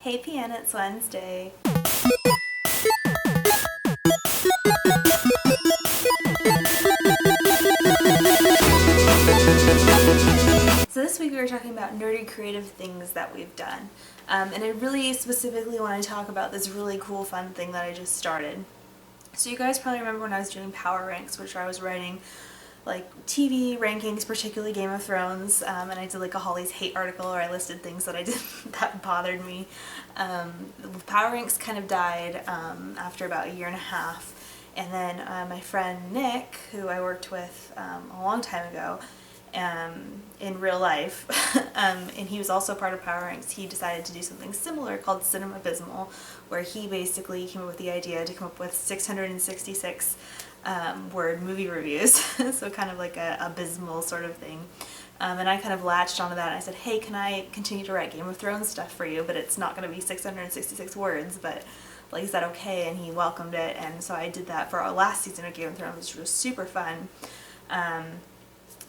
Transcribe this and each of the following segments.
Hey Piano, it's Wednesday. So this week we were talking about nerdy creative things that we've done. And I really specifically want to talk about this really cool fun thing that I just started. So you guys probably remember when I was doing Power Ranks, which I was writing like TV rankings, particularly Game of Thrones, and I did like a Holly's hate article where I listed things that I did that bothered me. Power Ranks kind of died after about a year and a half, and then my friend Nick, who I worked with a long time ago in real life, and he was also part of Power Ranks, he decided to do something similar called Cinemabysmal, where he basically came up with the idea to come up with 666 word movie reviews, so kind of like a abysmal sort of thing. And I kind of latched onto that and I said, hey, can I continue to write Game of Thrones stuff for you, but it's not going to be 666 words, but like, is that okay? And he welcomed it, and so I did that for our last season of Game of Thrones, which was super fun.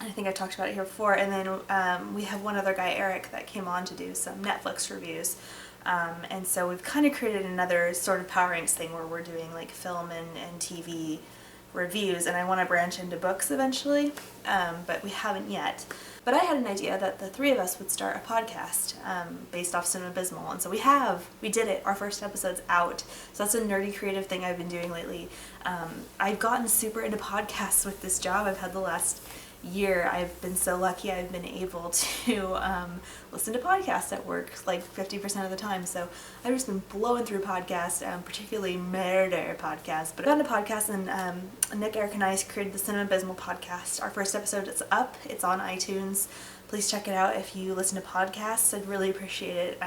I think I talked about it here before, and then we have one other guy, Eric, that came on to do some Netflix reviews. And so we've kind of created another sort of Power Ranks thing where we're doing like film and TV reviews, and I want to branch into books eventually, but we haven't yet. But I had an idea that the three of us would start a podcast based off Cinemabysmal, and so we did it. Our first episode's out, so that's a nerdy creative thing I've been doing lately. I've gotten super into podcasts with this job I've had the last year. I've been so lucky I've been able to listen to podcasts at work like 50% of the time, so I've just been blowing through podcasts, particularly murder podcasts. But I got into podcasts, and Nick, Eric, and I created the Cinemabysmal Podcast. Our first episode is up. It's on iTunes. Please check it out if you listen to podcasts. I'd really appreciate it.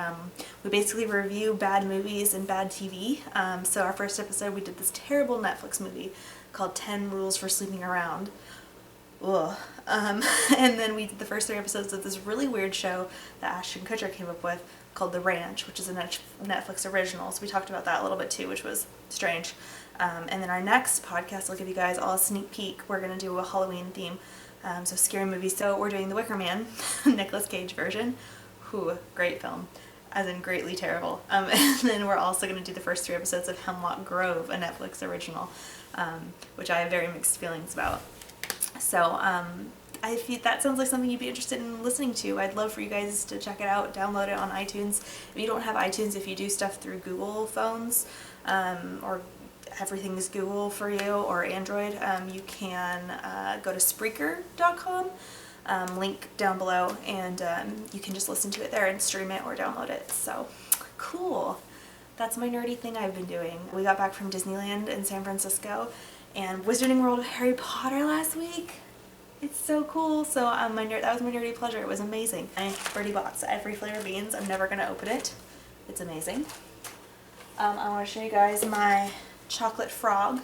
We basically review bad movies and bad TV. So our first episode, we did this terrible Netflix movie called 10 Rules for Sleeping Around. Ugh. And then we did the first 3 episodes of this really weird show that Ashton Kutcher came up with called The Ranch, which is a Netflix original. So we talked about that a little bit too, which was strange. And then our next podcast, I'll give you guys all a sneak peek. We're going to do a Halloween theme, so scary movies. So we're doing The Wicker Man, Nicolas Cage version. Whew, great film, as in greatly terrible. And then we're also going to do the first 3 episodes of Hemlock Grove, a Netflix original, which I have very mixed feelings about. So if that sounds like something you'd be interested in listening to, I'd love for you guys to check it out, download it on iTunes. If you don't have iTunes, if you do stuff through Google phones, or everything is Google for you, or Android, you can go to Spreaker.com, link down below, and you can just listen to it there and stream it or download it. So cool. That's my nerdy thing I've been doing. We got back from Disneyland in San Francisco and Wizarding World of Harry Potter last week. It's so cool. So that was my nerdy pleasure. It was amazing. I already bought every flavor of beans. I'm never going to open it. It's amazing. I want to show you guys my chocolate frog.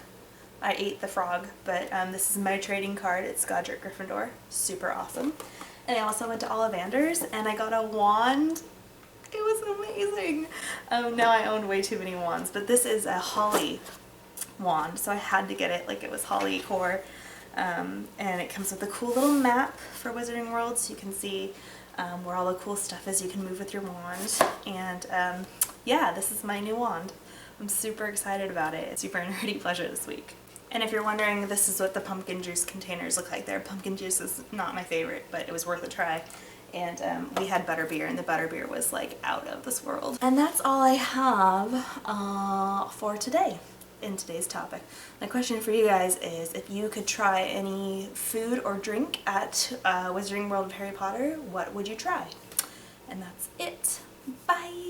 I ate the frog, but this is my trading card. It's Godric Gryffindor. Super awesome. And I also went to Ollivander's and I got a wand. It was amazing. Now I own way too many wands, but this is a holly wand, so I had to get it. Like, it was holly core, and it comes with a cool little map for Wizarding World, so you can see where all the cool stuff is you can move with your wand. And yeah, this is my new wand. I'm super excited about it. It's super nerdy pleasure this week. And if you're wondering, this is what the pumpkin juice containers look like. Their pumpkin juice is not my favorite, but it was worth a try. And we had butterbeer, and the butterbeer was like out of this world. And that's all I have for today in today's topic. My question for you guys is, if you could try any food or drink at Wizarding World of Harry Potter, what would you try? And that's it. Bye!